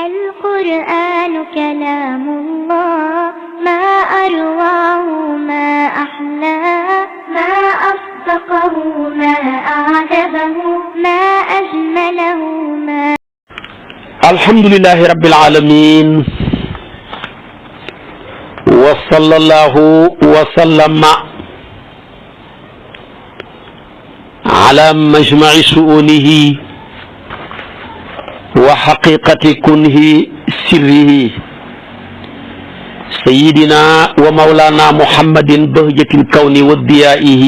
القرآن كلام الله ما أرواه ما أحلاه ما أصدقه ما أعجبه ما أجمله ما الحمد لله رب العالمين وصلى الله وسلم على مجمع شؤونه وحقيقة كنه سره سيدنا ومولانا محمد بهجة الكون والضيائه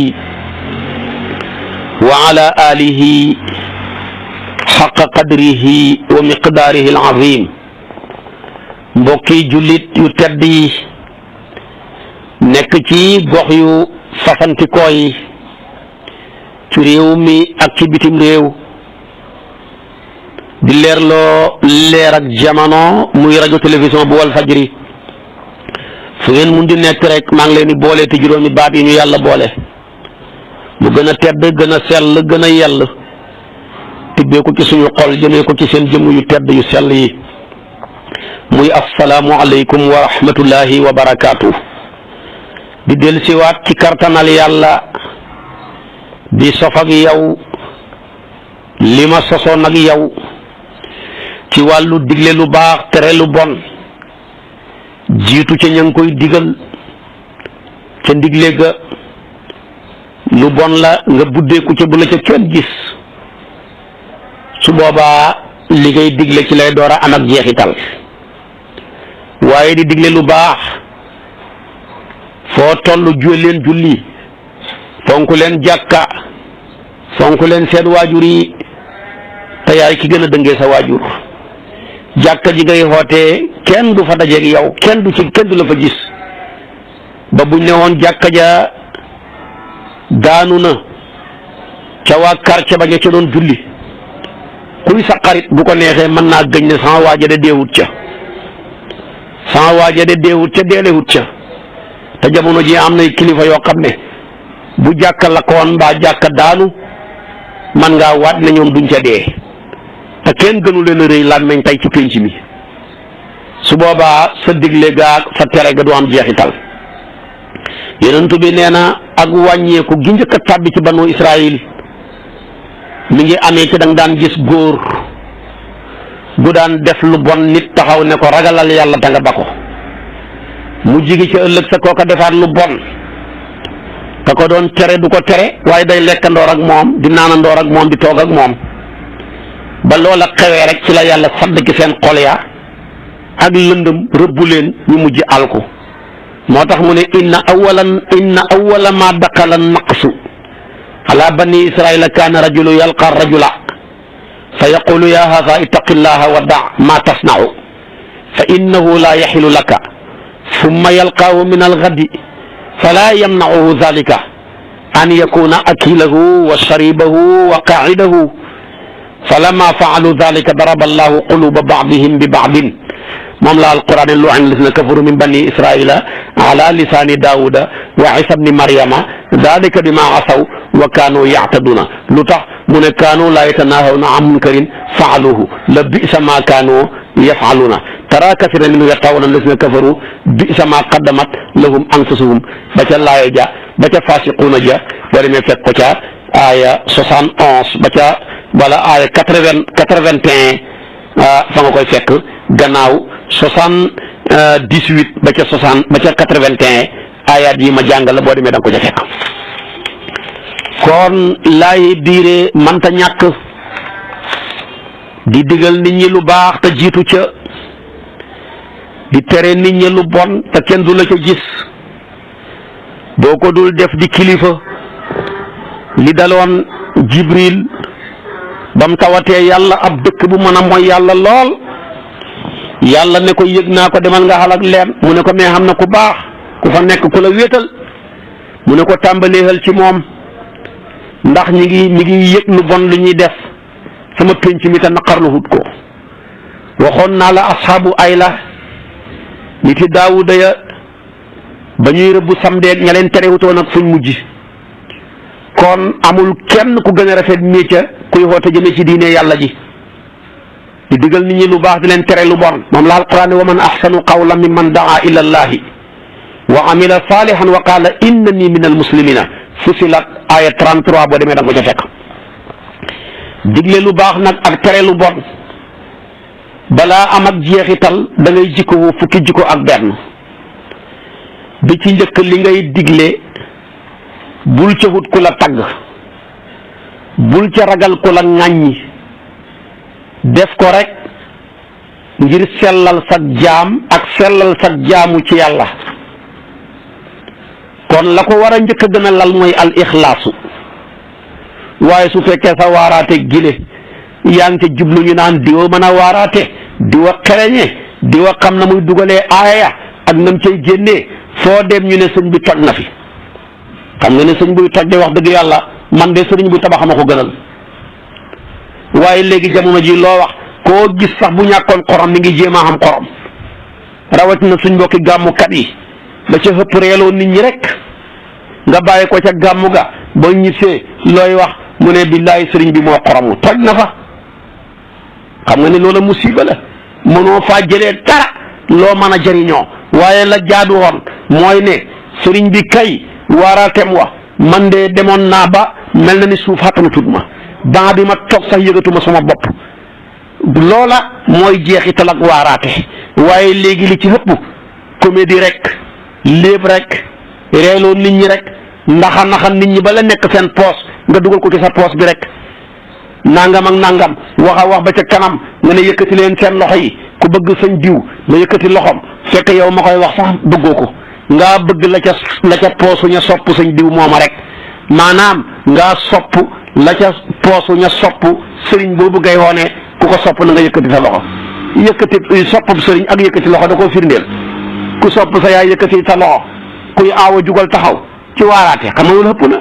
وعلى آله حق قدره ومقداره العظيم mbokki jullit yu tedd yi nekk ci gox yu fasantikoo yi ci réew mi ak ci bitim réew di leerloo leer ak jamono muy rajo télévision bu wal fajri fu ngeen mun di nekk rek maa ngi leen di boole te juróomi baat yi ñu yàlla boole mu gën a tedd gën a sell gën a yell tibbee ko ci suñu xol jëmee ko ci seen jëmm yu tedd yu sell yi muy assalaamu aleykum wa rahmatullahi wa barakaatu di del siwaat ci kartanal yàlla di sof ak yow li ma sosoon ak yow ci wàllu digle lu baax tere lu bon jiitu ca ña ngi koy digal ca ndigle ga lu bon la nga buddeeku ca bu la ca kenn gis su boobaa li ngay digle ci lay door a am ak jeexital waaye di digle lu baax foo tollu juwe leen julli fonk leen jàkka fonk leen seen waajur yi te yaay ki gën a dëngee sa waajur jàkka ji ngay xootee kenn du fa dajeeg yow kenn du la fa gis ba buñ ne woon jàkka ja daanu na ca waa quartier ba ña ca doon julli kuy sa xarit bu ko neexee mën naa gëñ ne sama waaja de deewut ca deelewut ca te jamono ji am nay kilifa yoo xam ne bu jàkka lakkoon mbaa jàkka daanu man ngaa waat ne ñoom duñ ca dee te kenn gënu leen a rëy làmmeñ tey ci pénc mi su boobaa sa digle gaag sa tere ga du am jeexital yonent bi nee na ak wàññeeku gi njëkk a tàbbi ci banu Israël mi ngi amee ci da nga daan gis góor gu daan def lu bon nit taxaw ne ko ragalal yàlla da nga ba ko mu jigi ci ëllëg sa kooka defaat lu bon ka ko doon tere du ko tere waaye day lekkandoor ak moom di naanandoor ak moom di toog ak moom ba loola xewee rek ci la yàlla sadd ki seen xol ya ak lëndëm rëbbu leen ñu mujj alku moo tax mu ne inna awwala ma daqala naqsu ala bani israila kaana rajulu yalqa rajula fa yaqulu ya haza ittaqillaha wa da ma tasna'u fa innahu la yaxilu laka summa yalqaahu min algadi fala yamna'uhu dhalika an yakuna akilahu wa sharibahu wa qa'idahu falamma fa'alu dhalika daraba allahu quluba ba'dihim bi ba'din moom la alquran lu'ina alladhina kafaru min bani israila ala lisani daawuda wa isa bni maryama dhalika bima asaw wa kaanu ya'taduna lu tax mu ne kaanu laa yatanahawna an munkarin fa'aluhu la bi'sa ma kaanu yaf'aluna tara kathiran minhum yaqawna alladhina kafaru bi'sa ma qaddamat lahum anfusuhum ba ca laaya ja ba ca fasiquna ja wala me fekk ko ca aaya 71 ba ca wala aaya 81 fa nga koy fekk gannaaw 78 ba ca 81 aayaat yi ma jàngal boo demee da nga ko ca fekk kon laay biire mënta ñàkk di digal nit ñi lu baax te jiitu ca di tere nit ñi lu bon te kenn du la ca gis boo ko dul def di kilifa li daloon Jibril bam tawatee yàlla ab dëkk bu mën a mooy yàlla lool yàlla ne ko yëg naa ko demal nga xalak leen mu ne ko mais xam na ku baax ku fa nekk ku la wéetal mu ne ko tàmbaleexal ci moom ndax mi ngi yëg lu bon lu ñuy def sama pénc mi te naqarlu hut ko waxoon naa la asxaabu ayla niti daawuda ya ba ñuy rëbbu samdeeg ña leen terewutoon ak fuñ mujj kon amul kenn ku gën a rafet métier kuy xoote jëme ci diine yàlla ji di digal nit ñi lu baax di leen tere lu bon moom la alquran wa man ahsanu qawlan mimman daa ila allahi wa amila salihan wa qala innani min almuslimina Fussilat aya 33 boo demee da nga ko ca fekk digle lu baax nag ak tere lu bon balaa am ak jeexital da ngay jikko fukki jikko ak benn bi ci njëkk li ngay digle bul ca wut ku la tagg bul ca ragal ku la ŋàññi def ko rek ngir sellal sa jaam ak sellal sa jaamu ci yàlla kon la ko war a njëkk a gën a lal mooy al ixlaasu waaye su fekkee sa waaraate gile yaa ngi ca jublu ñu naan diwa mën a waaraate diwa xereñe diwa xam na muy dugalee aaya ak nam cay génnee foo dem ñu ne sëñ bi toj na fi xam nga ne sëñ buy toj de wax dëgg yàlla man de sëriñ bu tabax ma ko gënal waaye léegi jamono ji loo wax koo gis sax bu ñàkkoon xorom mi ngi jéem a xam xorom rawatina suñ mbokki gàmmukat yi da ca xëpp reeloo nit ñi rek nga bàyyi ko ca gàmmu ga ba ñibbisee looy wax mu ne billaahi sëriñ bi moo xoromu toj na fa xam nga ne loola musiba la mënoo faa jëlee dara loo mën a jëriñoo waaye la jaadu woon mooy ne sëriñ bi kay waaraateem wa man de demoon naa ba mel na ni suuf xatanutut ma baa bi ma toog sax yëgatuma sama bopp loola mooy jeexital ak waaraate waaye léegi li ci ëpp comédie rek léeb rek reeloo nit ñi rek naxa nit ñi ba la nekk seen poos nga dugal ko ci sa poos bi rek nangam ak nangam wax a wax ba ca kanam nga ne yëkkati leen seen loxo yi ku bëgg sañ diw nga yëkkati loxom fekk yow ma koy wax sax bëggoo ko ngaa bëgg la ca poosu ña sopp sañ diw mooma rek maanaam ngaa sopp la ca poosu ña sopp sëriñ boobu ngay woone ku ko sopp na nga yëkkati sa loxo yëkkati soppam sëriñ ak yëkkati loxo da koo firndeel ku sopp sa yaay yëkkati sa loxo kuy aawa jugal taxaw ci waaraate xam nga loolu ëpp na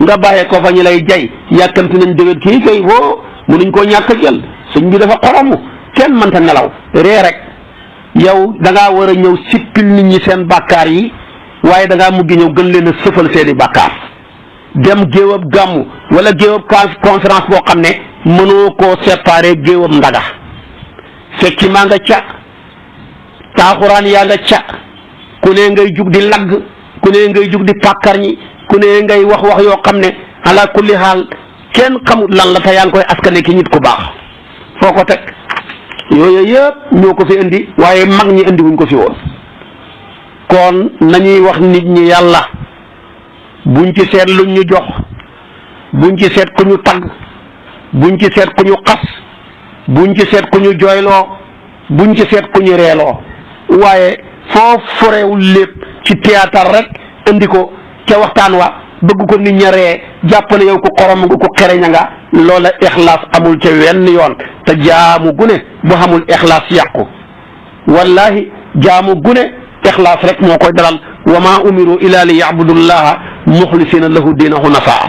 nga bàyyee ko fa ñu lay jay yàkkamti nañ dëgër kii kay woo mënuñ koo ñàkk a jël sëñ bi dafa xoromu kenn mënta nelaw ree rek yow da ngaa war a ñëw sippil nit ñi seen bàkkaar yi waaye da ngaa mujj ñëw gën leen a sëfal seeni bàkkaar dem géewab gàmmu wala géewab conférence boo xam ne mënoo koo séparé géewab ndaga fekki maa nga ca taaxuraan yaa nga ca ku ne ngay jug di lagg ku ne ngay jug di pàkkar ñi ku ne ngay wax yoo xam ne ala kulli xaal kenn xamut lan la te yaa ngi koy askane ki nit ku baax foo ko teg yooyu yëpp ñoo ko fi indi waaye mag ñi indi wuñ ko fi woon kon nañuy wax nit ñi yàlla buñ ci seet luñ ñu jox buñ ci seet ku ñu tagg buñ ci seet ku ñu xas buñ ci seet ku ñu jooyloo buñ ci seet ku ñu reeloo waaye foo forewul lépp ci théâtre rek indi ko ca waxtaan wa bëgg ko nit ña ree jàpp ne yow ku xorom nga ku xereña nga loola ixlaas amul ca wenn yoon te jaamu gune bu xamul ixlaas yàqu wallahi jaamu gune ixlaas rek moo koy dalal wa ma umiru ila li yacbudullaha muxlisina lahu diina hunafaa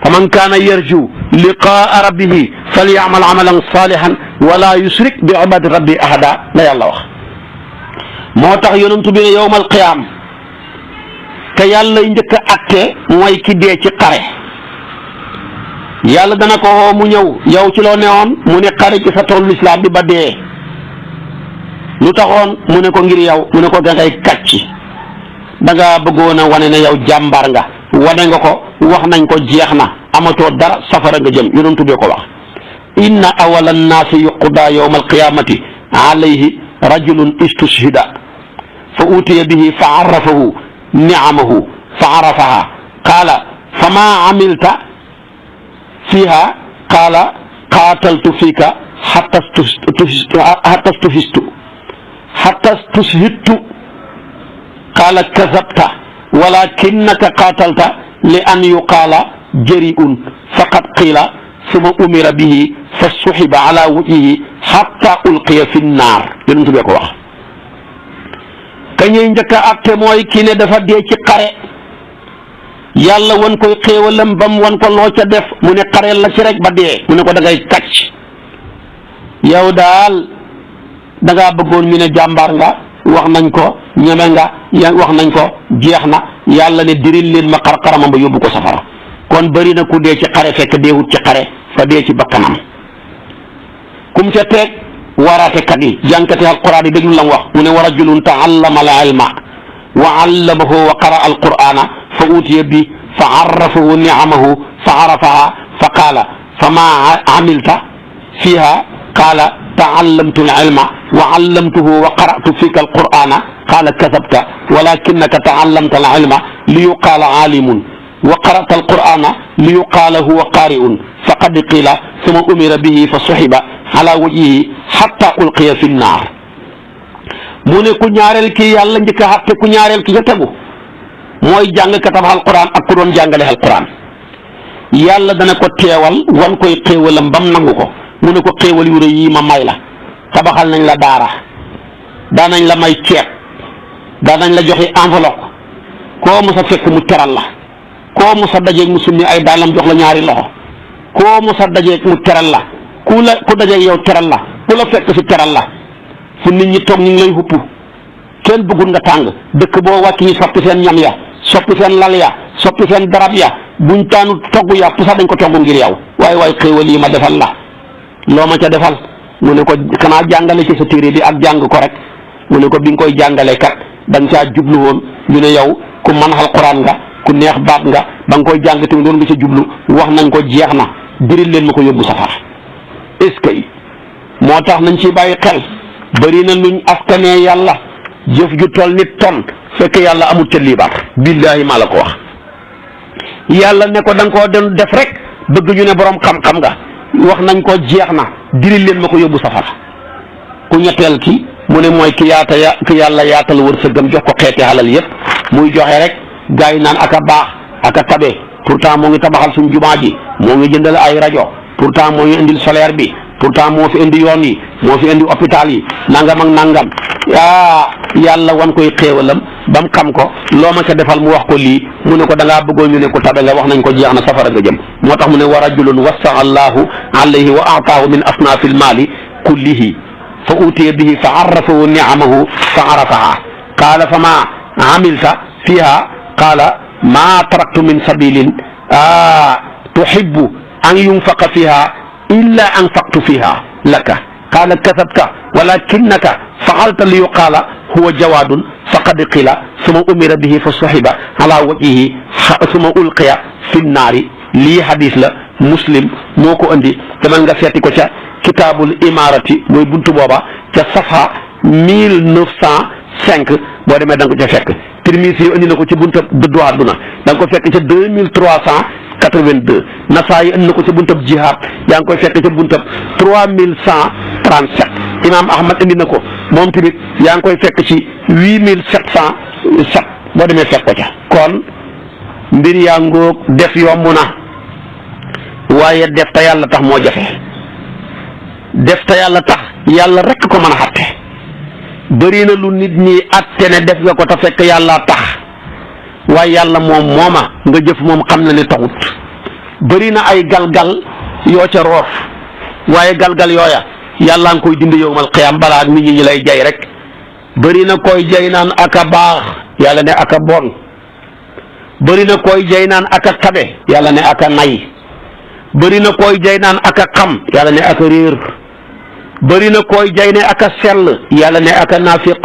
fa man kaana yarju liqaa rabbihi falyacmal amalan salihan wala yusrik bi ibadati rabbi ahada la yàlla wax moo tax yonentu bi ne yowmal qiyaam te yàlla njëkk a atte mooy ki dee ci xare yàlla dana ko woo mu ñëw yow ci loo newoon mu ne xare ci sa toolu lislaam bi ba dee lu taxoon mu ne ko ngir yow mu ne ko dangay kàcc da nga bëggoon a wane ne yow jàmbaar nga wane nga ko wax nañ ko jeex na amatoo dara safara nga jëm yonent bi ko wax inna awala nnaasi yuqda yawma alqiyamati alayhi rajulun istushhida fa utiya bihi fa arrafahu ni'amahu fa arafaha qaala fama amilta fiha qaala qaataltu fika hatta stushhidtu qaala kazabta walakinnaka qaatalta li an yuqaala jari'un faqad qiila summa umira bihi fa suhiba ala wajhihi hatta ulqiya fi nnaar yonent bi ko wax kañuy njëkk a àtte mooy kii ne dafa dee ci xare yàlla wan koy xéewalam bam wan ko loo ca def mu ne xareel la ci rek ba dee mu ne ko da ngay kàcc yow daal da ngaa bëggoon ñu ne jàmbaar nga wax nañ ko ñeme nga wax nañ ko jeex na yàlla ne diril leen ma xar-xaramam ba yóbbu ko safara kon bëri na ku dee ci xare fekk deewut ci xare fa dee ci bakkanam kum ca teeg waaraatekat yi jànkati alquran yi déglu la mu wax mu ne wa rajulun taallama al ilma wa allamahu wa qara alqurana fa utiya bi fa arrafahu niamahu fa arafaha fa qaala fa ma amilta fiha qaala taallamtu al ilma wa allamtuhu wa qaratu fika alqurana qaala kasabta walakinaka taallamta al ilma li yuqaala aalimun wa qarata alqurana li yuqaala huwa qaari'un faqad qiila summa umira bihi fa suxiba ala wajhihi xatta ulqiya fi nnaar mu ne ku ñaareel ki yàlla njëkk a xatte ku ñaareel ki ca tegu mooy jàngkatam alquran ak ku doon jàngale alquran yàlla dana ko teewal wan koy xéewalam bam nangu ko mu ne ko xéewal yu rëy yi ma may la tabaxal nañ la daara daanañ la may ceeb daanañ la joxe enveloppe koo mos a fekk mu teral la koo mos a dajeeg mu summi ay daalam jox la ñaari loxo koo mos a dajeeg mu teral la ku dajeeg yow teral la ku la fekk fi teral la fu nit ñi toog ñu ngi lay xupp kenn bëggul nga tàng dëkk boo wàcc ñi soppi seen ñam ya soppi seen lal ya soppi seen darab ya buñ taanu togg yàpp sax dañ ko togg ngir yow waaye xéewal yi ma defal la loo ma ca defal mu ne ko xanaa jàngale ci sa téere bi ak jàng ko rek mu ne ko bi nga koy jàngale kat da nga caa jublu woon ñu ne yow ku mën alxuraan nga ku neex baat nga ba nga koy jàng tamit doon nga ca jublu wax nañ ko jeex na diril leen ma ko yóbbu safara est-ce que moo tax nañ ci bàyyi xel bëri na luñ askanee yàlla jëf ju toll nit ton fekk yàlla amul ca liibar billaahi maa la ko wax yàlla ne ko da nga koo doon def rek bëgg ñu ne borom xam-xam nga wax nañ ko jeex na diril leen ma ko yóbbu safara ku ñetteel ki mu ne mooy ki yàlla yaatal wërsëgam jox ko xeeti xalal yëpp muy joxe rek gars yi naan aka baax aka tabe pourtant moo ngi tabaxal suñ jumaa ji moo ngi jëndal ay rajo pourtant moo ngi indil solaire bi pourtant moo fi indi yoon yi moo fi indi hôpital yi nangam ak nangam yàlla wan koy xéewalam ba mu xam ko loo ma ca defal mu wax ko lii mu ne ko da ngaa bëggoon ñu ne ko tabe nga wax nañ ko jeex na safara nga jëm moo tax mu ne wa rajulun wassa allahu alayhi wa aataahu min asnaafi lmaali kullihi fa utiya bihi fa arrafahu niamahu fa arafaha qaala fa ma amilta fiha qaala ma taraktu min sabilin tuhibbu an yunfaqa fiha illa anfaqtu fiha laka qaala kasabta walakinnaka faalta li yuqaala huwa jawaadun faqad qila suma umira bihi fa suxiba ala wajhihi suma ulqiya fi nnaari lii hadis la muslim moo ko andi demal nga seeti ko ca kitaabul imarati mooy buntu booba ca safa 1905 boo demee da nga ko ca fekk Tirmisi yi andi na ko ci buntu dëddu àdduna da nga ko fekk ca 2382 Nasaayi andi na ko ci buntab jihaad yaa ngi koy fekk ca buntab 3137 Imaam Ahmad indi na ko moom tamit yaa ngi koy fekk ci 8707 boo demee fekk ko ca kon mbir yaa ngoog def yomb na waaye def te yàlla tax moo jafe def te yàlla tax yàlla rek ko mën a xatte bëri na lu nit ñi atte ne def nga ko te fekk yàlla tax waaye yàlla mooma nga jëf moom xam na ne taxut bëri na ay galgal yoo ca roof waaye galgal yooya yàlla nga koy dindi yowmal qiyaam balaa nit ñi lay jay rek bëri na koy jay naan aka baax yàlla ne aka bon bëri na koy jay naan aka tabe yàlla ne aka nay bëri na koy jay naan aka xam yàlla ne aka réer bëri na koy jay ne aka sell yàlla ne aka naafiq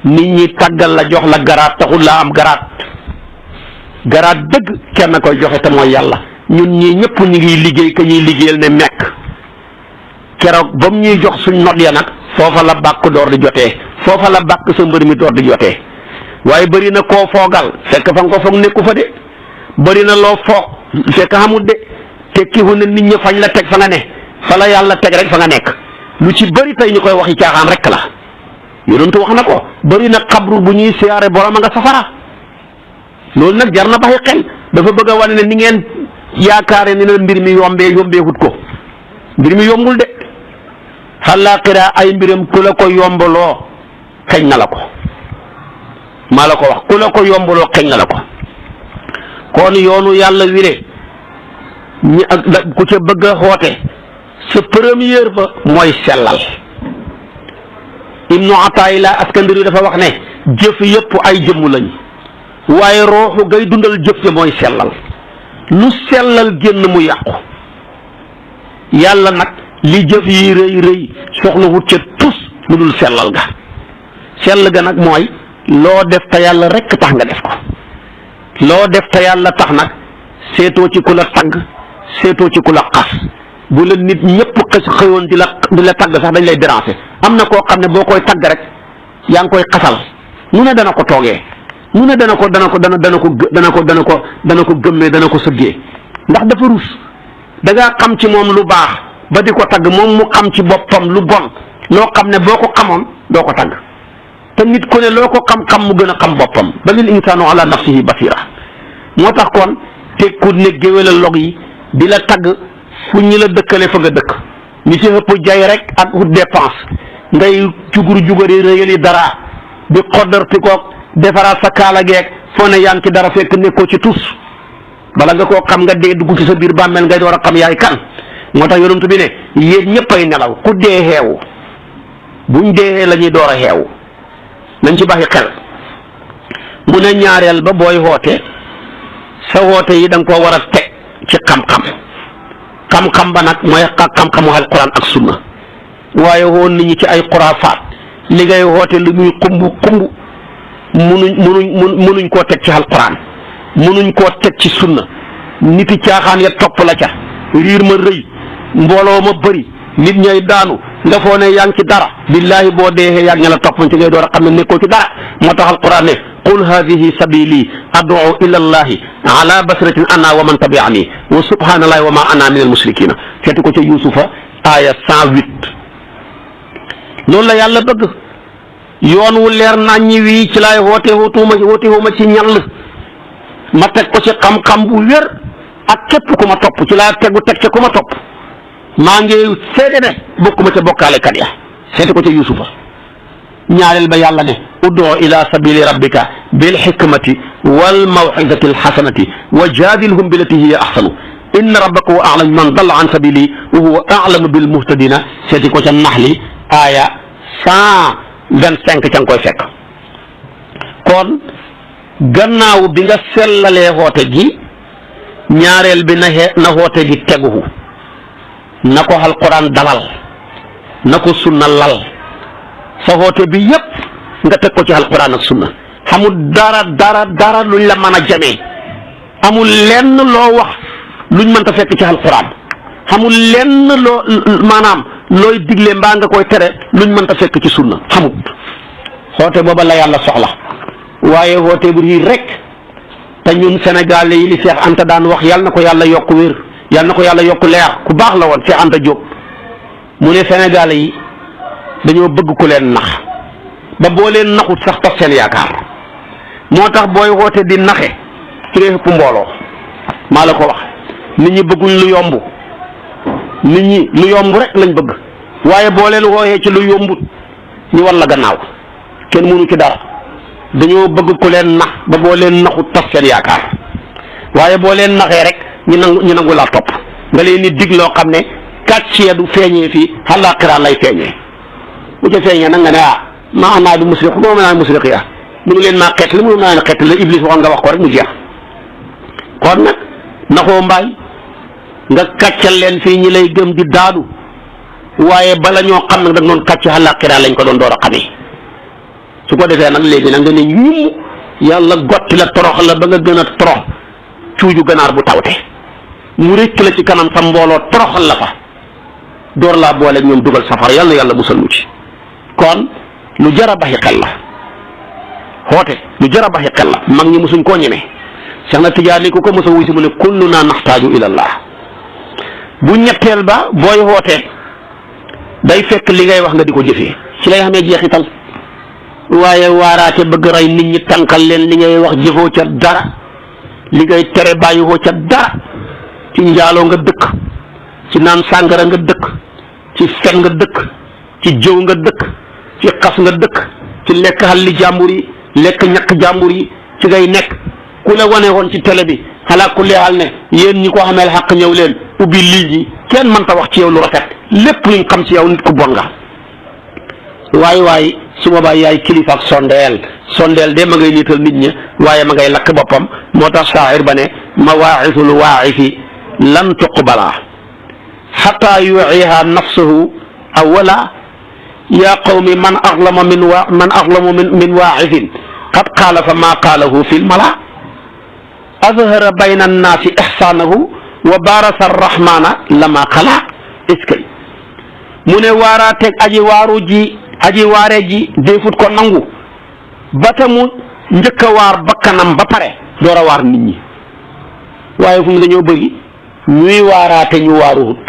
nit ñi tàggal la jox la garaat taxul laa am garaat dëgg kenn koy joxe te mooy yàlla ñun ñii ñëpp ñu ngi liggéey ka ñuy liggéeyal ne mekk keroog ba mu ñuy jox suñ not ya nag foofa la bàkk door di jotee foofa la bàkk sa mbër mi door di jotee waaye bëri na koo foogal fekk fa nga ko foog nekku fa de bëri na loo foog fekk xamut de tekkiwu ne nit ñi fañ la teg fa nga ne fa la yàlla teg rek fa nga nekk lu ci bëri tey ñu koy waxi caaxaan rek la yonent wax na ko bëri na xabru bu ñuy siyaare borom a nga safara loolu nag jar na bàyyi xel dafa bëgg a wane ne ni ngeen yaakaare ni la mbir mi yombeewut ko mbir mi yombul de xalaaxira ay mbiram ku la ko yombaloo xeñ na la ko maa la ko wax ku la ko yombaloo xeñ na la ko kon yoonu yàlla wile ñi ak ku ca bëgg a xoote sa première ba mooy sellal Ibnu Ataayillah Askandari dafa wax ne jëf yëpp ay jëmm lañ waaye rooxu gay dundal jëf ja mooy sellal lu sellal génn mu yàqu yàlla nag li jëf yi rëy rëy soxla wut ca tus lu dul sellal ga sell ga nag mooy loo def te yàlla rekk tax nga def ko loo def te yàlla tax nag seetoo ci ku la tagg seetoo ci ku la xas bu la nit ñëpp xëyoon di la tagg sax dañ lay déranger am na koo xam ne boo koy tagg rek yaa ngi koy xasal nu ne dana ko toogee nu ne dana ko gëmmee dana ko sëggee ndax dafa rus da ngaa xam ci moom lu baax ba di ko tagg moom mu xam ci boppam lu bon loo xam ne boo ko xamoon doo ko tagg te nit ku ne loo ko xam-xam mu gën a xam boppam balil insaanu ala nafsihi basira moo tax kon tekku ne géwél log yi di la tagg fu ñu la dëkkale fa nga dëkk ñi ci ëpp jay rek ak ut dépense ngay jugari réyali dara di xoddarti koog defaraat sa kaala geeg foo ne yaa ngi ci dara fekk nekkoo ci tus bala nga koo xam nga dee dugg ci sa biir bàmmeel ngay door a xam yaay kan moo tax yonent bi ne yéen ñëpp ay nelaw ku dee xeewu buñ dee la ñuy door a xeewu nañ ci baxi xel mu ne ñaareel ba booy xoote sa woote yi da nga koo war a teg ci xam-xam ba nag mooy xam-xamu alquran ak sunna waaye woon nit ñi ci ay xuraafaat li ngay woote lu muy xumb munuñ koo teg ci alquran munuñ koo teg ci sunna niti caaxaan ya topp la ca riir ma rëy mbooloo ma bëri nit ñay daanu nga foo ne yaa ngi ci dara billaahi boo deexee yaa ngi la topp ci ngay door a xam ne nekkoo ci dara moo tax alquran ne qul hadihi sabili ad'u ila allahi ala basiratin ana wa man tabi'ani wa subhanallahi wa ma ana min al musrikina seeti ko ca yusufa aya 108 loolu la yàlla bëgg yoon wu leer naññi wii ci laay wootewuma ci ñall ma teg ko ci xam-xam bu wér ak képp ku ma topp ci laa teg ca ku ma topp maa ngi seede ne bokkuma ca bokkaalekat ya seeti ko ca yusufa ñaareel ba yàlla ne ud'u ila sabili rabbika bil hikmati wal maw'izati al hasanati wa jadilhum billati hiya ahsanu inna rabbaka huwa a'lamu man dalla an sabili wa huwa a'lamu bil muhtadina seeti ko ca naxli aaya 125 ca nga koy fekk kon gannaaw bi nga sellalee xoote gi ñaareel bi na xoote gi teguhu na ko alquran dalal na ko sunna lal sa xoote bi yépp nga teg ko ci alquran ak sunna xamul dara luñ la mën a jamee amul lenn loo wax luñ mënta fekk ci alquran xamul lenn loo maanaam looy digle mbaa nga koy tere luñ mënta fekk ci sunna xamul xoote booba la yàlla soxla waaye xoote bu rii rek te ñun Sénégal yi li Cheikh Anta daan wax yàlla na ko yàlla yokk wér yàlla na ko yàlla yokk leer ku baax la woon Cheikh Anta Diop mu ne Sénégal yi dañoo bëgg ku leen nax ba boo leen naxut sax tas seen yaakaar moo tax booy woote di naxe ci ngay ëpp mbooloo maa la ko wax nit ñi bëgguñ lu yomb nit ñi lu yomb rek lañ bëgg waaye boo leen wooyee ci lu yombut ñu war la gannaaw kenn mënu ci dara dañoo bëgg ku leen nax ba boo leen naxut tas seen yaakaar waaye boo leen naxee rek ñu nangu laa topp nga leen di dig loo xam ne kàcce du feeñee fii àllaaxira lay feeñee bu ca feeñee nag nga ne maa ana bi musriq moo mën naa musriq ya mënu leen maa xeet li mënu naa ne xeet la Iblis waxoon nga wax ko rek mu jeex kon nag naxoo mbaay nga kàccal leen fii ñi lay gëm di daadu waaye bala ñoo xam nag da nga doon kàcc àllaaxira lañ ko doon door a xamee su ko defee nag léegi nag nga ne ñum yàlla gotti la torox la ba nga gën a torox cuuju ganaar bu tawte mu rëcc la ci kanam sa mbooloo toroxal la fa door laa boole ñoom dugal safara yàlla na yàlla musal mu ci kon lu jar a baxi xel la xoote lu jar a baxi xel la mag ñi musuñ koo ñemee Cheikh na Tijaani ku ko mos a wuy si mu ne kulluna naxtaaju ilallah bu ñetteel ba booy xootee day fekk li ngay wax nga di ko jëfee ci lay xamee jeexital waaye waaraate bëgg rey nit ñi tànkal leen li ngay wax jëfoo ca dara li ngay tere bàyyiwoo ca dara ci njaaloo nga dëkk ci naan sàngara nga dëkk ci fen nga dëkk ci jëw nga dëkk ci xas nga dëkk ci lekk xalli jàmbur yi lekk ñaq jàmbur yi ci ngay nekk ku la wane woon ci télé bi xalaa ku leexal ne yéen ñi ko xameel xaq ñëw leen ubbi lii ji kenn mënta wax ci yow lu rafet lépp luñ xam ci yow nit ku bon nga waaye su boobaa yaay kilifa ak sondeel de ma ngay niital nit ñi waaye ma ngay lakk boppam moo tax saahir ba ne mawaa'isul waa'ifi lan tuqbala xataa yuiha nafsuhu awala yaa qawmi man axlama min waaxidin qad qaala fa maa qaalahu fi lmala azhara bayna annaasi ixsaanahu wa baarasa arrahmana lama xala iskay mu ne waaraateeg aji waare ji déefut ko nangu ba ta mu njëkk a waar bakkanam ba pare door a waar nit ñi waaye fu mu dañoo bëri ñuy waaraate ñu waaruwut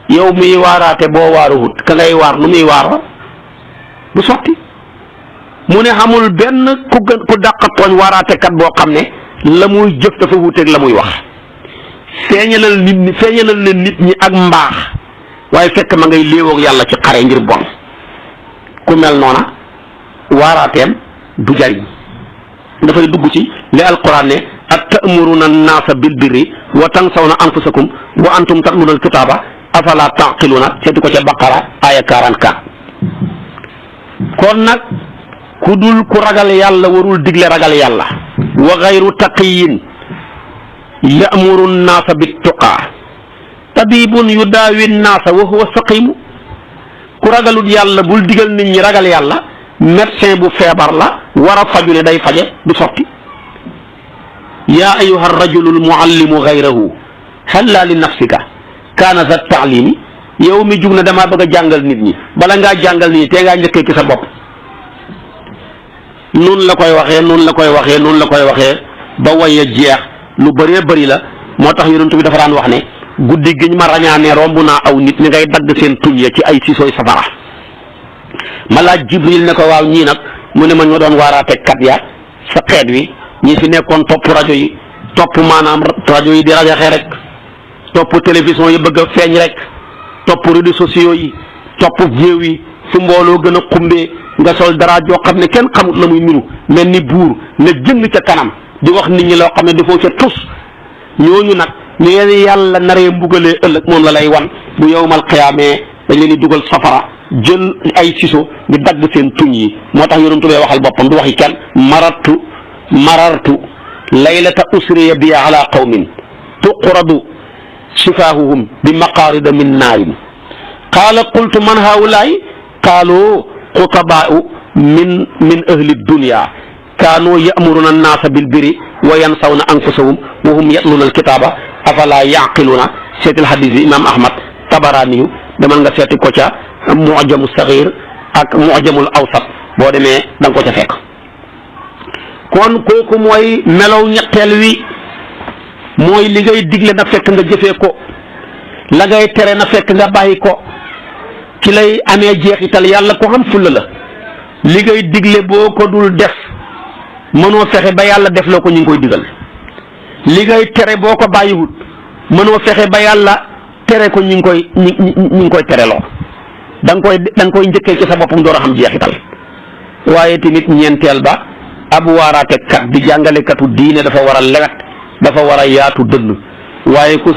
yow muy waaraate boo waaruwut ka ngay waar nu muy waar du sotti mu ne xamul benn ku dàq tooñ waaraate kat boo xam ne la muy jëf dafa wuuteeg la muy wax feeñalal leen nit ñi ak mbaax waaye fekk ma ngay léewoog yàlla ci xare ngir bon ku mel noona waaraateem du jariñ dafay dugg ci li alquran ne at ta'muruna an-naasa bil birri wa tansawna anfusakum wa antum tatluna al-kitaaba afala taqiluna seeti ko ca baqara aya 44 kon nag ku dul ku ragal yàlla warul digle ragal yàlla wa gayru taqiyin ya'muru an-naasa bit-tuqaa tabibun yudaawi an-naasa wa huwa saqimu ku ragalut yàlla bul digal nit ñi ragal yàlla médecin bu feebar la war a faju ne day faje du sotti yaa ayuha arrajulu almuallimu gayrahu halla li nafsika kaana za taalimi yow mi jug na damaa bëgg a jàngal nit ñi bala ngaa jàngal nit ñi tee ngaa njëkkee ci sa bopp noonu la koy waxee ba waye jeex lu bëree bëri la moo tax yonent bi dafa daan wax ne guddi gi ñu ma rañaane romb naa aw nit ñi ngay dagg seen tuñ ya ci ay sisooy safara ma laaj Jibril ne ko waaw ñii nag mu ne ma ñoo doon waaraate kat ya sa xeet wi ñi fi nekkoon topp rajo yi topp maanaam rajo yi di rajaxe rek topp télévision yi bëgg a feeñ rek topp réseaux sociaux yi topp géew yi fu mbooloo gën a xumbee nga sol dara joo xam ne kenn xamut la muy niru mel ni buur ne jëng ca kanam di wax nit ñi loo xam ne dafoo ca tus ñooñu nag ñu leen yàlla naree mbugalee ëllëg moom la lay wan bu yowmal qiyaamee dañ leen di dugal safara jël ay siso di dagg seen tuñ yi moo tax yonent bi waxal boppam du waxi kenn marartu laylata usriya bi ala qawmin tuqradu sifaahuhum bi maqaarida min naarin qaala qultu man haulaay qaalu xutabaau min ahli dunya kaanu ya'muruna annaasa bil birri wa yansawna anfusahum wa hum yatluuna alkitaaba afala yaqiluuna seetil hadis bi imam ahmad tabaraaniyu demal nga seeti ko ca mu'jamu saxiir ak mu'jamul awsat boo demee da nga ko ca fekk kon kooku mooy melow ñetteel wi mooy li ngay digle na fekk nga jëfee ko la ngay tere na fekk nga bàyyi ko ci lay amee jeexital yàlla ko xam fulla la li ngay digle boo ko dul def mënoo fexe ba yàlla def loo ko ñu ngi koy digal li ngay tere boo ko bàyyiwut mënoo fexe ba yàlla tere ko ñu ngi koy tereloo da nga koy njëkkee ci sa boppam door a xam jeexital waaye tamit ñeenteel ba ab waaraatekat di jàngalekatu diine dafa war a lewet dafa war a yaatu dënn waaye ku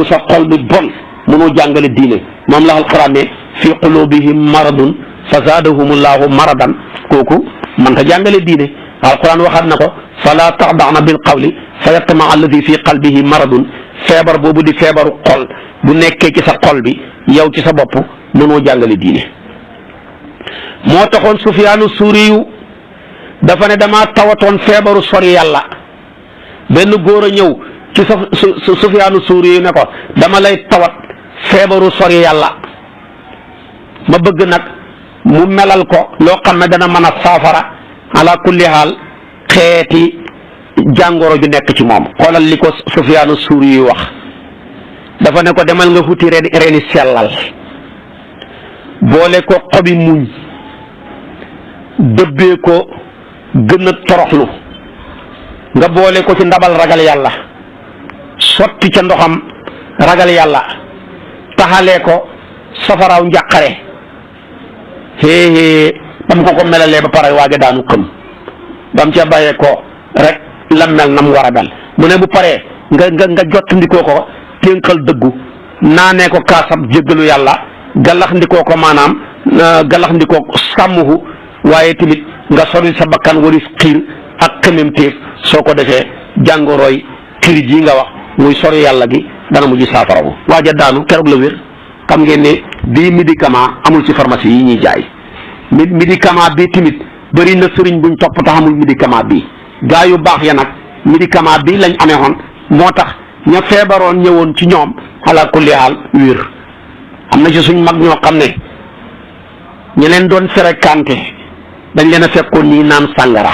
sa xol bi bon mënoo jàngale diine moom la alquran ne fi qulubihim maradun fa zaadahumullahu maradan kooku man ta jàngale diine alquran waxaat na ko fala taxda'na bil qawli fa yatma alladi fi qalbihi maradun feebar boobu di feebaru xol bu nekkee ci sa xol bi yow ci sa bopp mënoo jàngale diine moo taxoon Sufyaanu Suuriyu dafa ne dama tawatoon feebaru sori yàlla benn góor a ñëw ci Sufyaanu Suuriyu ne ko dama lay tawat feebaru sori yàlla ma bëgg nag mu melal ko loo xam ne dana mën a saafara ala kulli haal xeeti jàngoro ju nekk ci moom xoolal li ko Sufyaanu Suuriyu wax dafa ne ko demal nga futi reeni sellal boole ko xobi muñ dëbbee ko gën a toroxlu nga boole ko ci ndabal ragal yàlla sotti ca ndoxam ragal yàlla taxalee ko safaraaw njàqare xéexée bam ko melalee ba pare waaja daanu xëm bam ca bàyyee ko rek la mel na mu war a mel mu ne bu paree nga jottandikoo ko ténqal dëggu naanee ko kaasab jéggalu yàlla galaxndikoo ko maanaam galaxndikoo sàmmuhu waaye tamit nga sori sa bakkan waris xiir ak xememteef soo ko defee jàngoroy kiri ji nga wax muy sori yàlla gi dana mujj saafarawu waaja daanu keroog la wér. xam ngeen ne bii médicament amul ci pharmacie yi ñuy jaay médicament bi tamit bëri na sëriñ buñ topp tax amul médicament bi gaa yu baax ya nag médicament bi lañ amee woon moo tax ña feebaroon ñëwoon ci ñoom ala kulli haal wér. am na ci suñ mag ñoo xam ne ñi leen doon fréquenté dañ leen a fekkoon ñi naan sàngara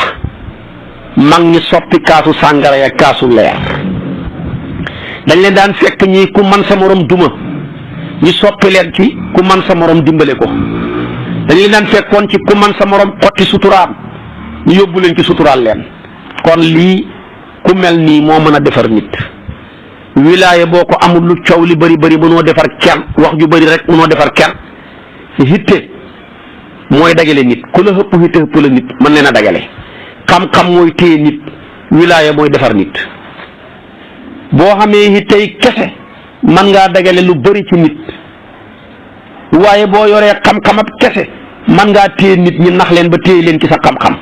mag ñi soppi kaasu sàngara ya kaasu leer dañ leen daan fekk ñi ku man sa morom duma ñi soppi leen ci ku man sa morom dimbale ko dañ leen daan fekkoon ci ku man sa morom xotti suturaam ñu yóbbu leen ci suturaal leen kon lii ku mel nii moo mën a defar nit wilaaya boo ko amul lu coow li bëri bëri mënoo defar kenn wax ju bëri rek mënoo defar kenn hitte mooy dagale nit ku la ëpp hitte ëpp la nit mën leen a dagale xam-xam mooy téye nit wilaaya mooy defar nit boo xamee hittey kese mën ngaa dagale lu bëri ci nit waaye boo yoree xam-xam ab kese mën ngaa téye nit ñi nax leen ba téye leen ci sa xam-xam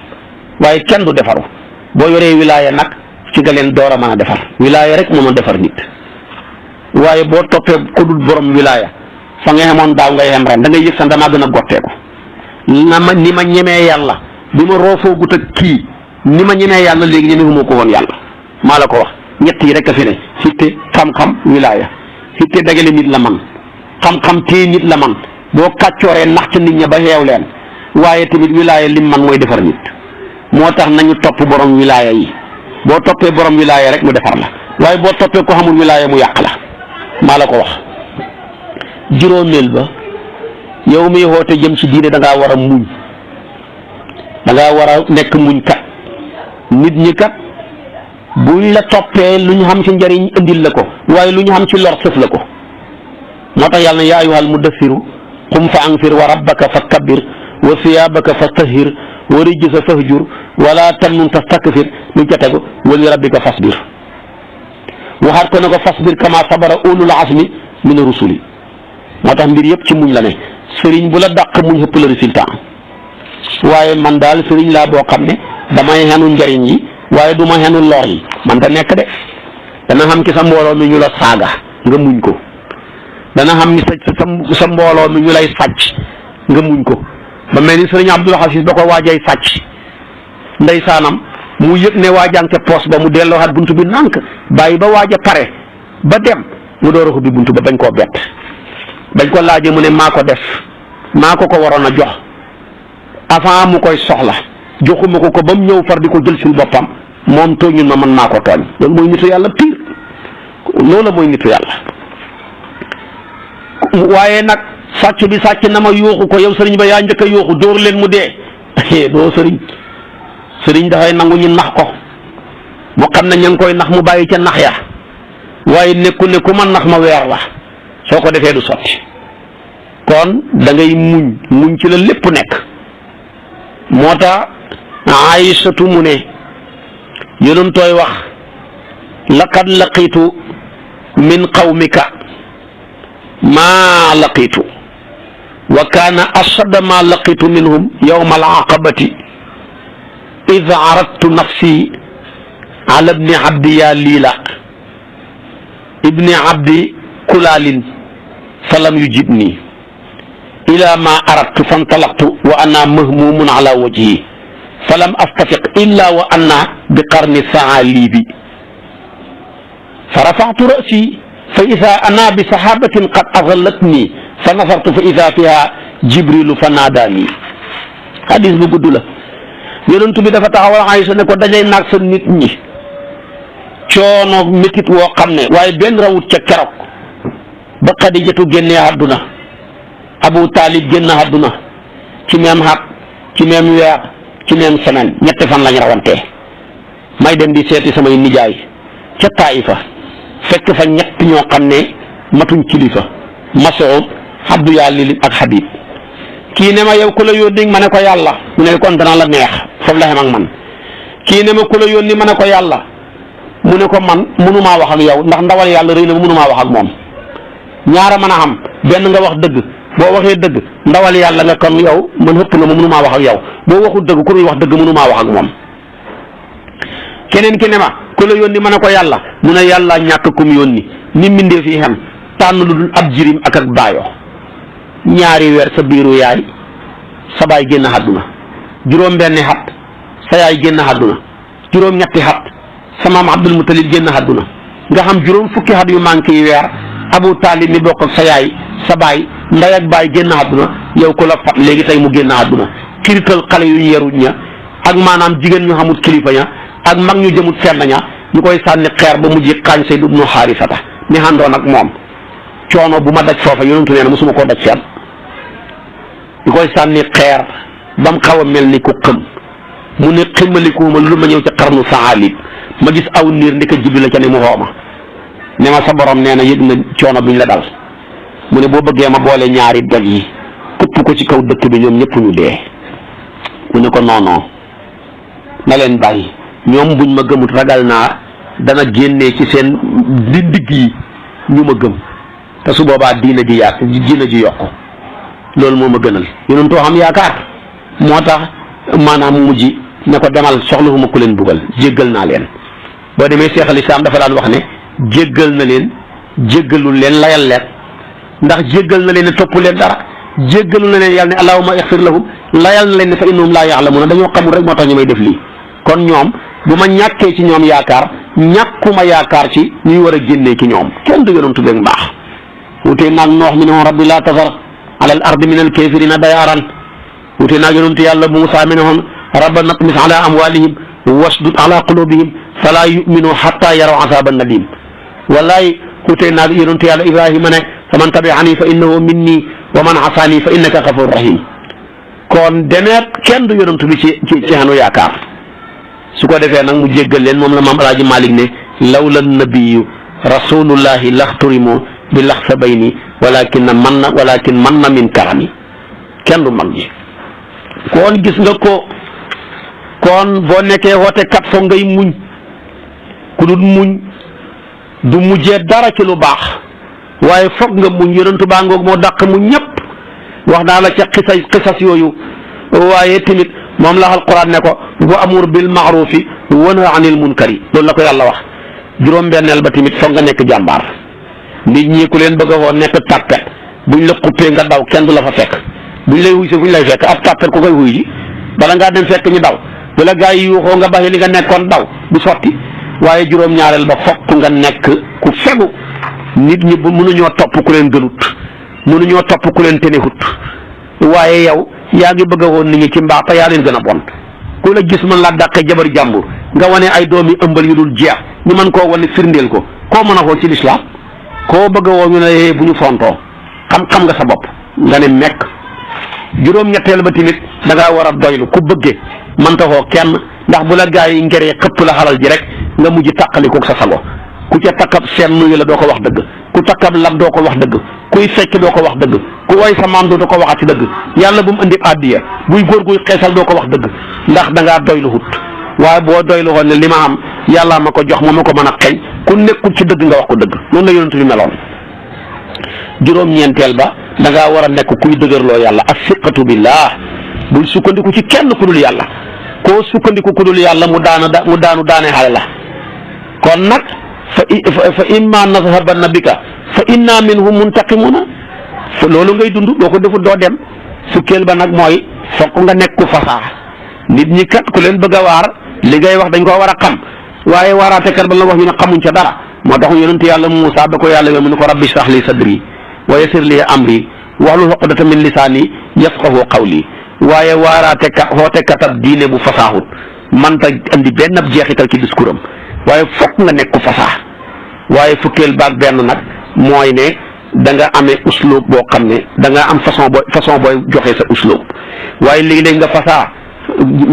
waaye kenn du defaru boo yoree wilaaya nag ci nga leen door a mën a defar wilaaya rek moo mën defar nit waaye boo toppee ko dul borom wilaaya fa nga xamoon daaw ngay xem ren da ngay yëg sa damaa gën a gotteeku ni ma ñemee yàlla bi ma roofoogut ak kii ni ma ñemee yàlla léegi ñemewuma ko woon yàlla maa la ko wax ñett yi rek a fi ne hitte xam-xam wilaaya hitte dagale nit la man xam-xam téye nit la man boo kàccooree nax ca nit ña ba xeew leen waaye tamit wilaaya lim man mooy defar nit moo tax nañu topp borom wilaaya yi boo toppee borom wilaaya rek mu defar la waaye boo toppee ko xamul wilaaya mu yàq la maa la ko wax. juróomeel ba yow miy xoote jëm ci diine da ngaa war a muñ da ngaa war a nekk muñ kat nit ñi kat buñ la toppee lu ñu xam ci njëriñ indil la ko waaye lu ñu xam ci lor sëf la ko moo tax yàlla na yaa ayyuhal muddassiru qum fa anzir wa rabbaka fa kabbir wa siyaabaka fa tahhir wa rijza fahjur wala tamnun tastakthir lu ca tegu wa li rabbika fasbir waxaat ko ne ko fasbir kama sabara ulul azmi min rusuli moo tax mbir yëpp ci muñ la ne sëriñ bu la dàq muñ ëpp la résultat waaye man daal sëriñ laa boo xam ne damay xenu njëriñ yi waaye du ma xenu lor yi man da nekk de dana xam ci sa mbooloo mi ñu la saaga nga muñ ko dana xam ni sa mbooloo mi ñu lay sàcc nga muñ ko ba mel ni sëriñ Abdul Xasis ba ko waajay sàcc ndeysaanam mu yëg ne waajanke poos ba mu delloo xat buntu bi nànk bàyyi ba waaj a pare ba dem mu door a xubbi buntu ba bañ koo bett bañ ko laajee mu ne maa ko def maa ko waroon a jox avant mu koy soxla joxuma ko ba mu ñëw far di ko jël suñu boppam moom tooñul ma man maa ko tooñ loolu mooy nitu yàlla pire loolu mooy nitu yàlla waaye nag sàcc bi sàcc na ma yooxu ko yow sëriñ ba yaa njëkk a yooxu dóor leen mu dee doo sëriñ dafay nangu ñu nax ko mu xam ne ña ngi koy nax mu bàyyi ca nax ya waaye nekku ne ku ma nax ma weer la soo ko defee du sotti kon da ngay muñ ci la lépp nekk moo tax Aysatu mu ne yonum tooy wax laqad laqitu min qawmika maa laqitu wa kaana ashadda maa laqitu minhum yawma al-aqabati id aradtu nafsi ala ibni abdi ya liila ibni abdi kulaalin falam yujibni ila ma aradtu fantalaqtu wa ana mahmumun ala wajhi falam astafiq illa wa ana bi qarni saalibi fa rafa'tu ra'si fa ida ana bi sahabatin qad azallatni fa nazartu fa ida fiha jibrilu fa naadaani hadis bu gudd la yonent bi dafa taxawal Aysa ne ko dajay naag sa nit ñi coono métit woo xam ne waaye benn rawut ca keroog ba Xadijatu génnee àdduna Abu Taalib génn àdduna ci même xat ci même weer ci même semaine ñetti fan lañ rawantee may dem di seeti samay nijaay ca Taïfa fekk fa ñett ñoo xam ne matuñ kilifa Mas'ud Abdu Yaalil ak Habib kii ne ma yow ku la yónni ma ne ko yàlla mu ne kon dana la neex foofu la xem ak man kii ne ma ku la yónni ma ne ko yàlla mu ne ko man mënumaa wax ak yow ndax ndawal yàlla rëy na ba mënumaa wax ak moom ñaara mën a xam benn nga wax dëgg boo waxee dëgg ndawal yàlla nga kon yow man xëpp nga ma mënumaa wax ak yow boo waxul dëgg ku ñuy wax dëgg mënumaa wax ak moom keneen ki ne ma ku la yónni ma ne ko yàlla mu ne yàlla ñàkk kum yónni ni mbindee fii xem tànn lu dul ab jirim ak baayo ñaari weer sa biiru yaay sa baay génn àdduna juróom-benni xat sa yaay génn àdduna juróom-ñetti xat sa maam Abdul Mutalib génn àdduna nga xam juróom fukki xat yu manqué yi weer Abu Taalib mi bokk ak sa yaay sa baay ndey ak baay génn àdduna yow ko la fat léegi tey mu génn àdduna kirital xale yu ñu yaruñ ña ak maanaam jigéen ñu xamut kilifa ña ak mag ñu jëmut fenn ña ñu koy sànni xeer ba mujj xaañ Sayd ibnu Xaarisata mi àndoon ak moom coono bu ma daj foofa yonentu nee na mosuma koo daj fenn ñu koy sànni xeer ba mu xaw a mel ni ku xëm mu ne ximmalikuuma lu ma ñëw ci xarnu saalib ma gis aw niir ndeka Jibril la ca ne mu xooma ne ma sa borom nee na yëg na coono biñ la dal mu ne boo bëggee ma boole ñaari doj yi këpp ko ci kaw dëkk bi ñoom ñëpp ñu dee mu ne ko non na leen bàyyi ñoom buñ ma gëmut ragal naa dana génnee ci seen ndigg yi ñu ma gëm te su boobaa diina ji yokk loolu moo ma gënal yonent too xam yaakaar moo tax maanaam mujj ne ko demal soxlawuma ku leen bugal jéggal naa leen boo demee Seex al Islaam dafa daan wax ne jéggal na leen jéggalul leen layal leen ndax jéggal na leen ne topp leen dara jéggalul na leen yàlla ne allahumma ixfir lahum layal na leen ne fa innahum laa ya'lamuuna dañoo xamul rek moo tax ñu may def lii kon ñoom bu ma ñàkkee ci ñoom yaakaar ñàkkuma yaakaar ci ñuy war a génnee ci ñoom kenn du yonantu beeg mbaax wutee naag noox mi ne woon rabbi laa tazar ala al ardi min al kaafiriina dayaaran wutee naag yonantu yàlla Muusaa mi ne woon rabbana tmis ala amwaalihim wasdud ala qulubihim falaa yuminu xatta yaraw azaaban nadiim wallaay wutee naag yonantu yàlla Ibrahima ne faman tabi'anii fa innahu minni wa man asaanii fa innaka gafuurun rahiim kon demeet kenn du yonantu bi ci xanu yaakaar su ko defee nag mu jéggal leen moom la maam Alaaji Malik ne lawla nabiyu rasulullahi laxturimu bi lax sa bayni walakin man na min karami kenn du mag ji kon gis nga ko kon boo nekkee woote kat foog ngay muñ ku dul muñ du mujjee dara ci lu baax waaye foog nga muñ yonentu baa ngoog moo dàq mu ñëpp wax naa la ca xisas yooyu waaye tamit moom la alquran ne ko wa amur bil maarufi wa nahy anil munkari loolu la ko yàlla wax juróom-benneel ba tamit foog nga nekk jàmbaar nit ñi ku leen bëgg a woo nekk tàppet buñ la xuppee nga daw kenn du la fa fekk buñ lay wuy si fuñ lay fekk ab tàppet ku koy wuy ji bala ngaa dem fekk ñu daw bu la gaa yi yuuxoo nga baxee li nga nekkoon daw du sotti waaye juróom-ñaareel ba fokk nga nekk ku fegu nit ñi bu mënuñoo topp ku leen gënut mënuñoo topp ku leen tenexut waaye yow yaa ngi bëgg a woon nit ñi ci mbaax te yaa leen gën a bon ku la gis mën laa dàqee jabari jàmbur nga wane ay doomi ëmbal yu dul jeex ñu mën koo wane firndeel ko koo mën a xool ci lislaam koo bëgg a woo ñu ne bu ñu fontoo xam nga sa bopp nga ne mekk juróom-ñetteel ba tamit da ngaa war a doylu ku bëggee mënta xoo kenn ndax bu la gaa yi ngeree xëpp la xalal ji rek nga mujj tàqalikoog sa sago ku ca takkab seen nuyu la doo ko wax dëgg ku takkab lam doo ko wax dëgg kuy fecc doo ko wax dëgg ku way sa maam doo ko waxati dëgg yàlla bu mu indi addiya buy góor guy xeesal doo ko wax dëgg ndax da ngaa doylu hut waaye boo doylu xoon ne li ma am yàlla ma ko jox moo ma ko mën a xeñ ku nekkul ci dëgg nga wax ko dëgg noonu la yonent bi meloon juróom-ñeenteel ba da ngaa war a nekk kuy dëgërloo yàlla as-siqatu billah bul sukkandiku ci kenn ku dul yàlla koo sukkandiku ku dul yàlla mu daanu daane xale la kon nag fa imma nazhabanna bika fa inna minhum muntaqimuna loolu ngay dund boo ko defut doo dem fukkeel ba nag mooy fokk nga nekk ku fasaa nit ñi kat ku leen bëgg a waar li ngay wax dañ koo war a xam waaye waaraatekat ba la wax ñu ne xamuñ ca dara moo tax yonent yàlla Muusaa ba ko yàlla yow mu ne ko rabbi shrah li sadri wa yassir li amri wahlul uqdata min lisaani yafqahu qawli waaye xootekat ab diine bu fasaaxut manta andi benn ab jeexital ci discours am waaye fokk nga nekk ku fasaax waaye fukkeel baag benn nag mooy ne da nga amee uslub boo xam ne da nga am façon booy joxe sa uslub waaye léegi-léegi nga fasaa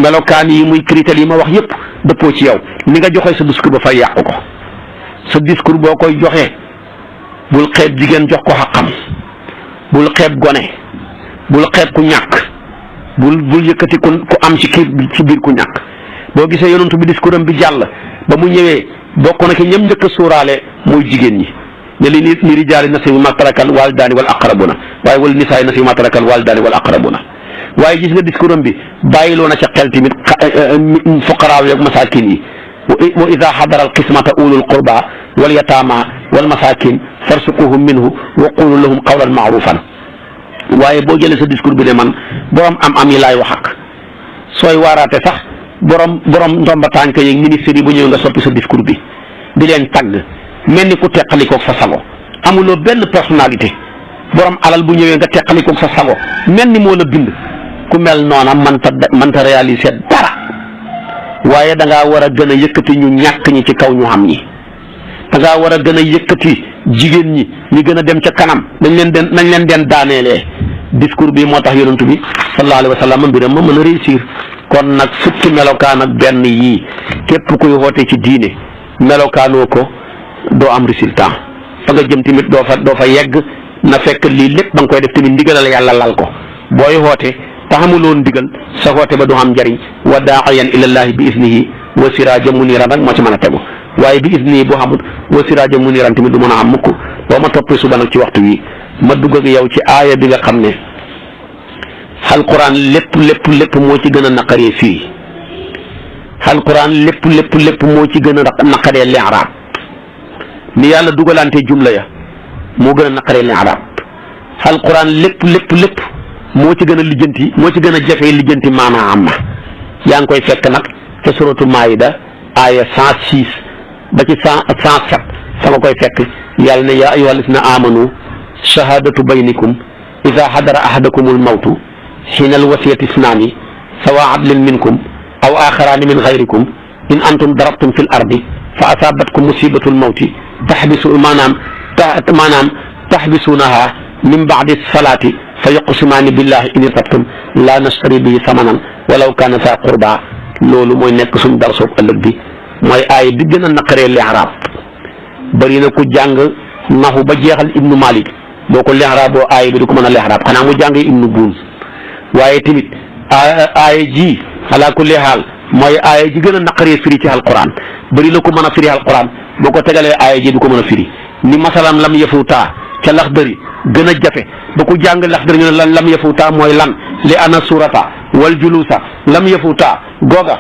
melokaan yi muy critères yi ma wax yëpp dëppoo ci yow ni nga joxe sa discours ba fay yàqu ko sa discours boo koy joxee bul xeeb jigéen jox ko xaqam bul xeeb gone bul xeeb ku ñàkk bul yëkkati ku am ci biir ku ñàkk boo gisee yonent bi discours am bi jàll ba mu ñëwee bokk na ci ñëm njëkk a sóoraale mooy jigéen ñi ne li rijaali nasiibu mimmaa tarakal waalidaani wal aqrabuuna waaye wal nisaai nasiibu mimmaa tarakal waalidaani wal aqrabuuna waaye gis nga discours am bi bàyyiloo na ca xel tamit fuqaraaw yi ak masaakin yi wa ida xadara alqismata ulul qurba wal yataama wal masakin farsuquhum minhu wa qulu lahum qawlan maarufan. waaye boo jëlee sa discours bi ne man borom am yi laay wax ak sooy waaraate sax borom ndomba tànk yeeg ministre yi bu ñëw nga soppi sa discours bi di leen tagg mel ni ku teqalikoog sa sago amuloo benn personnalité. borom alal bu ñëwee nga teqalikoog sa sago mel ni moo la bind ku mel noona mënta réaliser dara. waaye da ngaa war a gën a yëkkati ñu ñàkk ñi ci kaw ñu xam ñi da ngaa war a gën a yëkkati jigéen ñi ñu gën a dem ca kanam nañ leen den daaneelee. discours bi moo tax yonent bi sallallahu alayhi wa sallam mbiram ma mën a réussir. kon nag fukki melokaan ak benn yii képp kuy woote ci diine melokaanoo ko doo am résultat fa nga jëm tamit doo fa yegg. na fekk lii lépp ba nga koy def tamit ndigalal yàlla lal ko booy woote te xamuloon ndigal sa woote ba du xam njariñ wa daa'iyan ilallaahi bi isnihi wa siraajan muniiran rek moo ci mën a tegu waaye bi isnihi boo xamut wa siraajan muniiran tamit du mën a am mukk. boo ma toppee suba nag ci waxtu wi ma dugg ak yow ci aaya bi nga xam ne alquran lépp moo ci gën a naqaree firi alquran lépp moo ci gën a naqaree li'raab ni yàlla dugalante jumla ya moo gën a naqaree li'raab alquran lépp moo ci gën a lijjanti moo ci gën a jafee lijjanti maanaa am yaa ngi koy fekk nag ca suratu maayida aaya 106 ba ci 107 fa nga koy fekk yàlla ne yaa ayyuha alladina amanu shahadatu baynikum ida xadara ahadakum almawtu xiina alwasiyati isnaani sawa adlin minkum aw axaraani min gayrikum in antum darabtum fi l ardi fa asaabatkum musibatu almawti taxbisuunaha min baadi salaati fa yuqsimaani billahi in irtabtum laa nashtari bihi samanan walaw kaana za qurba. loolu mooy nekk suñ darsoob ëllëg bi mooy aaya bi gën a naqaree li'raab. bëri na ku jàng naxu ba jeexal ibnu Malik boo ko li'raaboo aaya bi du ko mën a li'raab xanaa mu jàng ibnu Buun. waaye tamit aaya ji ala kulli haal mooy aaya ji gën a naqaree firi ci alquran bëri na ku mën a firi alquran boo ko tegalee aaya ji du ko mën a firi. ni masalam lam yafuutaa ca Laxdari gën a jafe ba ku jàng Laxdari ñu ne lan lam yafuutaa mooy lan li ana surata wal julusa lam yafuutaa googa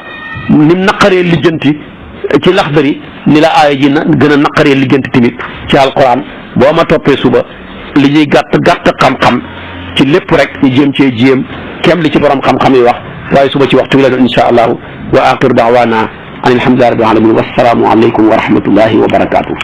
ni naqaree lijjanti ci Laxdari ni la aaya ji na gën a naqaree lijjanti tamit ci alquran. boo ma toppee suba li ñuy gàtt xam-xam ci lépp rek ñu jéem cee jéem kem li ci borom xam-xam yi wax waaye suba ci waxtu bi la doon insha allahu wa axiru daawaana an alhamdulillahi rabbil alamin wassalaamu aleykum wa rahmatullahi wa barakaatu.